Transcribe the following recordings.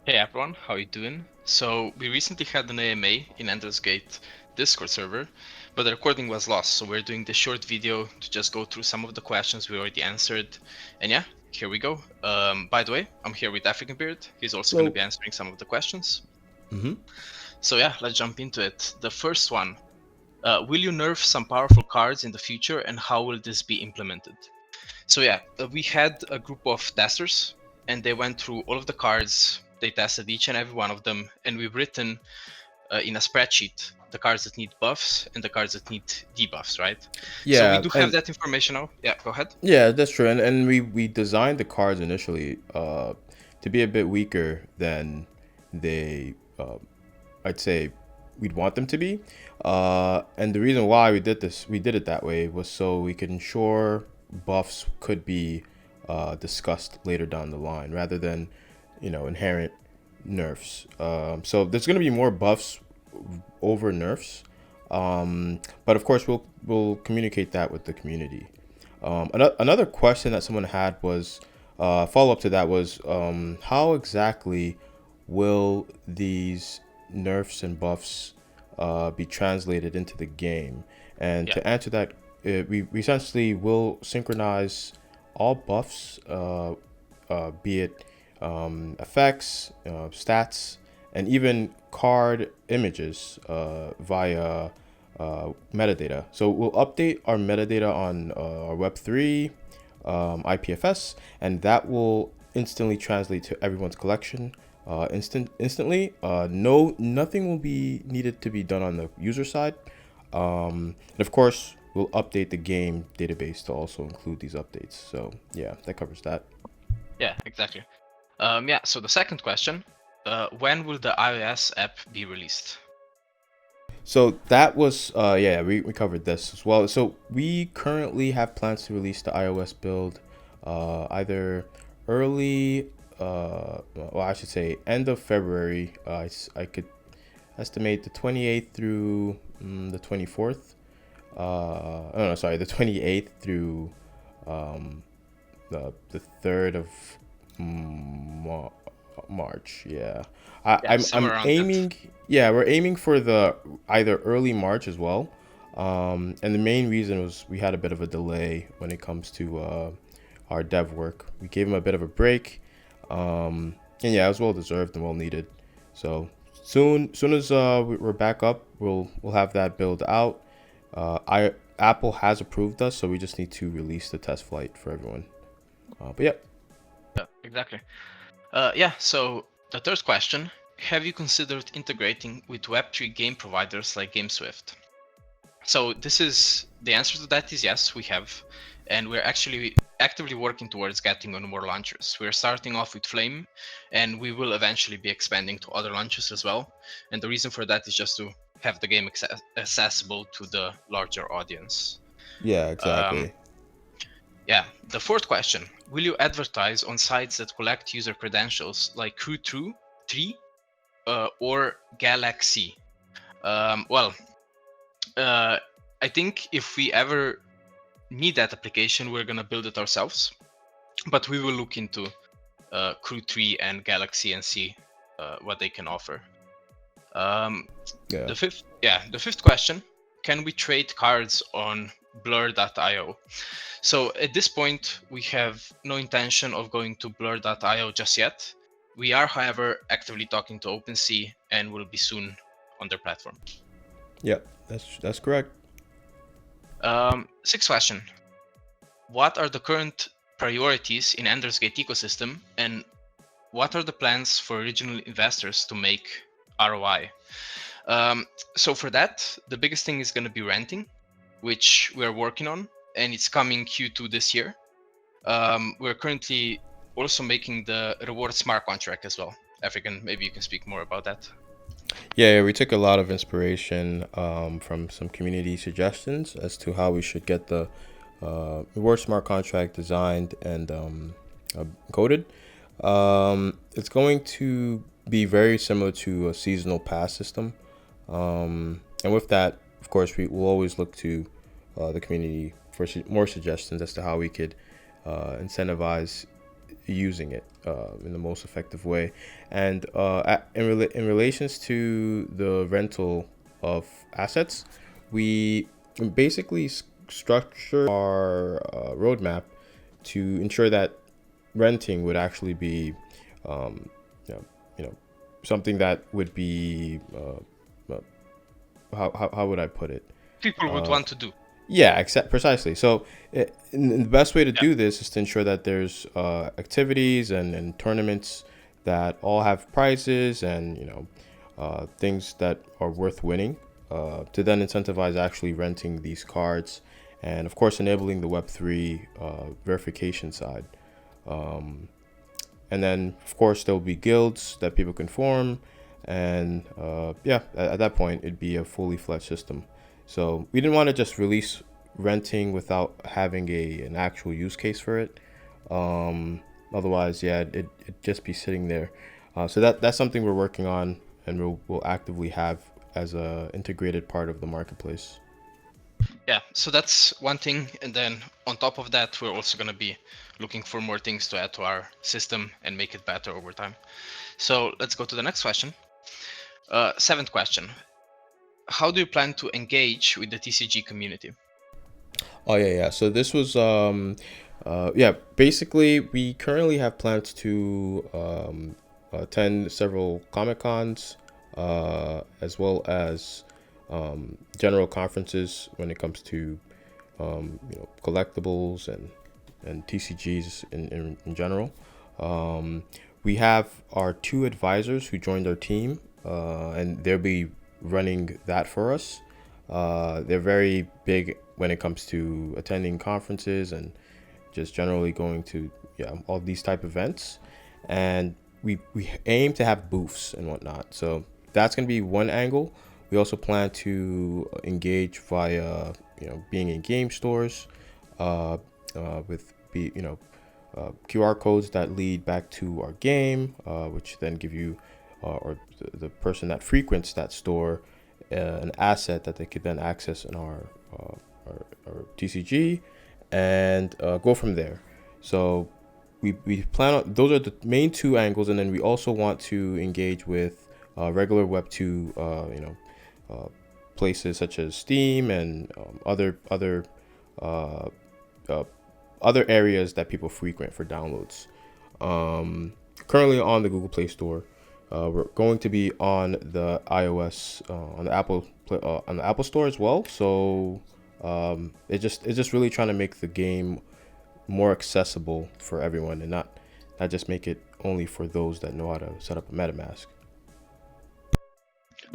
Hey everyone, how you doing? So we recently had an AMA in Ender's Gate Discord server, but the recording was lost, so we're doing this short video to just go through some of the questions we already answered. And yeah, here we go. By the way, I'm here with African Beard. He's also going to So, be answering some of the questions. hmm So yeah, let's jump into it. The first one, will you nerf some powerful cards in the future and how will this be implemented? So yeah, we had a group of testers, and they went through all of the cards. They tested each and every one of them, and we've written in a spreadsheet the cards that need buffs and the cards that need debuffs, right? So we yeah, do have and that information now. Yeah, go ahead. yeah, that's true. And we designed the cards initially to be a bit weaker than they I'd say we'd want them to be. And the reason why we did it that way was so we could ensure buffs could be discussed later down the line rather than, inherent nerfs. So there's going to be more buffs over nerfs. But of course, we'll communicate that with the community. Another question that someone had was follow up to that was how exactly will these nerfs and buffs be translated into the game? And Yeah, to answer that, we essentially will synchronize all buffs, be it effects, stats, and even card images via metadata. So we'll update our metadata on our Web3 IPFS, and that will instantly translate to everyone's collection instantly. Nothing will be needed to be done on the user side. And of course, we'll update the game database to also include these updates. So yeah, that covers that. yeah, exactly. Yeah, so the second question, when will the iOS app be released? So that was yeah, we covered this as well. So we currently have plans to release the iOS build either early well, I should say end of February. I could estimate the 28th through the 24th. Oh no, sorry, the 28th through um, the 3rd of Mar- March. Yeah, Yeah, I'm somewhere around that. aiming. Yeah, we're aiming for the either early March as well. And the main reason was we had a bit of a delay when it comes to our dev work. We gave him a bit of a break, and yeah, it was well deserved and well needed. So soon as we're back up, we'll have that build out. I Apple has approved us, so we just need to release the test flight for everyone. But yeah, Yeah, exactly. Yeah, so the third question, have you considered integrating with Web3 game providers like GameSwift? So this is the answer to that is yes, we have, and we're actually actively working towards getting on more launchers. We're starting off with Flame, and we will eventually be expanding to other launchers as well. And the reason for that is just to have the game accessible to the larger audience. yeah, Um, exactly. yeah, the fourth question: will you advertise on sites that collect user credentials like Crew3 or Galaxy? Well, uh, I think if we ever need that application, we're gonna build it ourselves. But we will look into Crew3 and Galaxy and see what they can offer. Um, Yeah. the fifth question: can we trade cards on Blur.io? So at this point, we have no intention of going to Blur.io just yet. We are, however, actively talking to OpenSea and will be soon on their platform. Yep, that's correct. Sixth question: what are the current priorities in Ender's Gate ecosystem, and what are the plans for original investors to make ROI? Um, so for that, the biggest thing is going to be renting, which we're working on, and it's coming Q2 this year. We're currently also making the reward smart contract as well. African, maybe you can speak more about that. Yeah, we took a lot of inspiration from some community suggestions as to how we should get the reward smart contract designed and coded. It's going to be very similar to a seasonal pass system. And with that, of course, we will always look to the community for more suggestions as to how we could incentivize using it in the most effective way. And in relations to the rental of assets, we basically structure our roadmap to ensure that renting would actually be, um, you know, you know, something that would be how would I put it? People would Uh, want to do. yeah, except precisely. So, the best way to Yeah. do this is to ensure that there's activities and tournaments that all have prizes and things that are worth winning. To then incentivize actually renting these cards, and of course enabling the Web3 verification side. Um, and then of course there will be guilds that people can form, and yeah, at that point it'd be a fully fledged system. So we didn't want to just release renting without having an actual use case for it. Otherwise, yeah, it'd just be sitting there. So that's something we're working on, and we'll actively have as a integrated part of the marketplace. Yeah, so that's one thing. And then on top of that, we're also going to be looking for more things to add to our system and make it better over time. So let's go to the next question. Seventh question. How do you plan to engage with the TCG community? Oh yeah. So this was yeah. Basically, we currently have plans to attend several Comic Cons, as well as general conferences when it comes to collectibles and TCGs in general. We have our two advisors who joined our team, and they'll be running that for us. They're very big when it comes to attending conferences and just generally going to all these type events, and we aim to have booths and whatnot. So that's going to be one angle. We also plan to engage via being in game stores, uh, with QR codes that lead back to our game, which then give you or the person that frequents that store an asset that they could then access in our TCG, and go from there. So we plan on those are the main two angles, and then we also want to engage with regular Web 2 uh, places such as Steam and uh, uh, other areas that people frequent for downloads. Currently on the Google Play Store. We're going to be on the iOS, on the Apple Store as well. So it's just really trying to make the game more accessible for everyone, and not just make it only for those that know how to set up a MetaMask.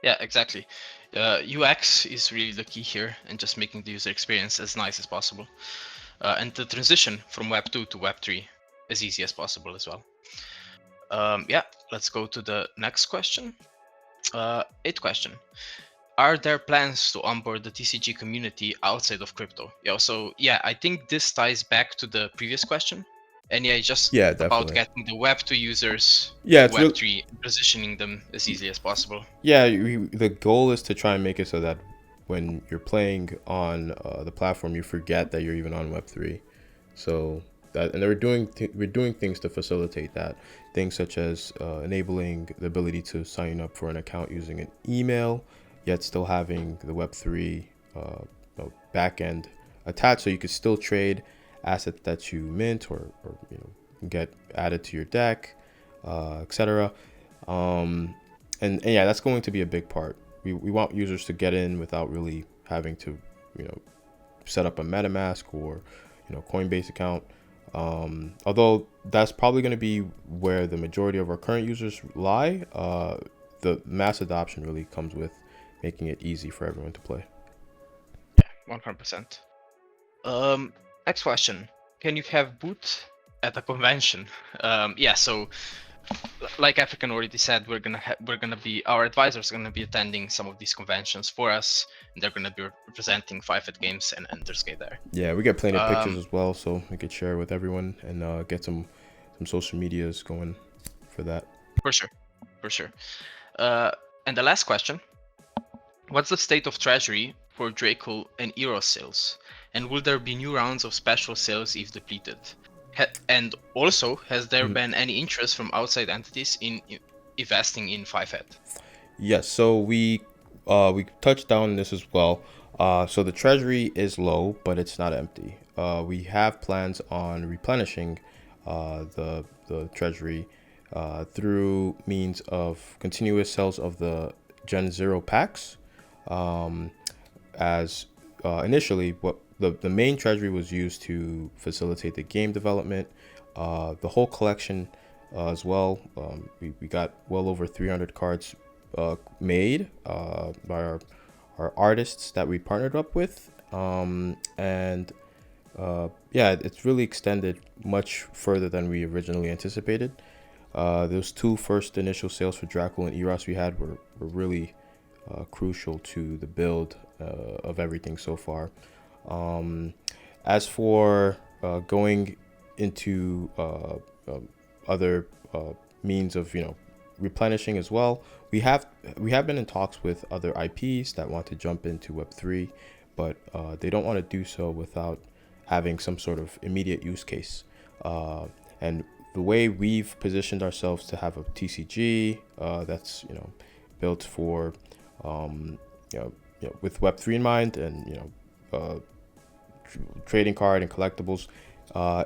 Yeah, exactly. UX is really the key here, and just making the user experience as nice as possible. And the transition from Web 2 to Web 3 as easy as possible as well. Yeah, let's go to the next question. Eighth question. Are there plans to onboard the TCG community outside of crypto? Yeah, so yeah, I think this ties back to the previous question. And yeah, just Yeah, about definitely. getting the Web 2 users Yeah, to it's Web real. 3 and positioning them as easily as possible. Yeah, the goal is to try and make it so that when you're playing on the platform, you forget that you're even on Web3. So that, and we're doing things to facilitate that. Things such as enabling the ability to sign up for an account using an email, yet still having the Web3 backend attached, so you could still trade assets that you mint or get added to your deck, etc. And yeah, that's going to be a big part. We want users to get in without really having to you know set up a MetaMask or Coinbase account. Although that's probably going to be where the majority of our current users lie. The mass adoption really comes with making it easy for everyone to play. Yeah, 100%. Next question. Can you have booth at a convention? Yeah, so like African already said, we're gonna be our advisors are gonna be attending some of these conventions for us, and they're gonna be representing 5 games and Ender's there. Yeah, we get plenty of pictures Um, as well, so we could share with everyone and get some social medias going for that. for sure, for sure. And the last question: what's the state of treasury for Draco and Eros sales? And will there be new rounds of special sales if depleted? And also, has there Mhm. been any interest from outside entities in investing in 5 Yes, so we touched on this as well. So the treasury is low, but it's not empty. We have plans on replenishing the treasury through means of continuous sales of the Gen Zero packs. Um, as initially, what the main treasury was used to facilitate the game development, the whole collection as well. We got well over 300 cards made by our artists that we partnered up with. And yeah, it's really extended much further than we originally anticipated. Those two first initial sales for Dracul and Eros we had were really crucial to the build of everything so far. Um, as for going into other means of replenishing as well, we have been in talks with other IPs that want to jump into Web3, but they don't want to do so without having some sort of immediate use case. And the way we've positioned ourselves to have a TCG that's built for with Web3 in mind, and trading card and collectibles,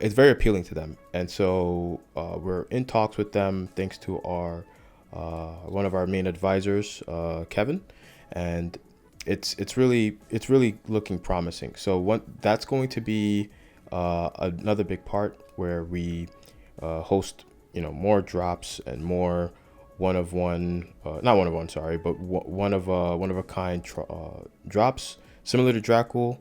it's very appealing to them. And so we're in talks with them thanks to our one of our main advisors, Kevin, and it's really looking promising. So that's going to be another big part where we host more drops and more one of one, not one of one, sorry, but one of a kind drops similar to Dracul,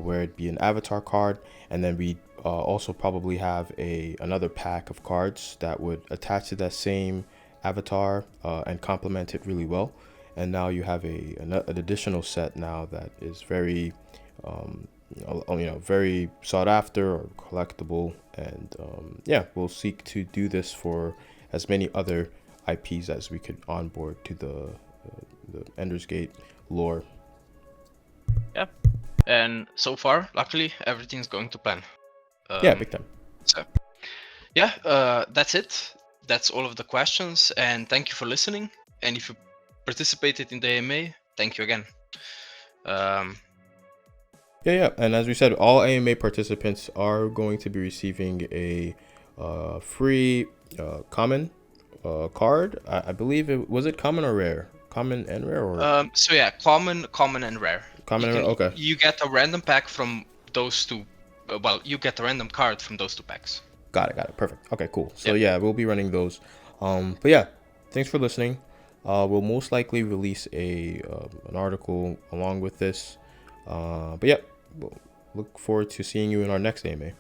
where it'd be an avatar card, and then we also probably have another pack of cards that would attach to that same avatar and complement it really well. And now you have an additional set now that is very very sought after or collectible. And yeah, we'll seek to do this for as many other IPs as we could onboard to the Ender's Gate lore. Yeah, and so far, luckily, everything's going to plan. Yeah, big time. So yeah, that's it. That's all of the questions, and thank you for listening. And if you participated in the AMA, thank you again. Yeah. And as we said, all AMA participants are going to be receiving a free common card. I believe it was it common or rare? Common and rare, or So yeah, common, and rare. common and rare? Okay. You get a random pack from those two. Well, you get a random card from those two packs. Got it. Perfect. Okay, cool. So yeah, we'll be running those. But yeah, thanks for listening. We'll most likely release an article along with this. But yeah, we'll look forward to seeing you in our next AMA.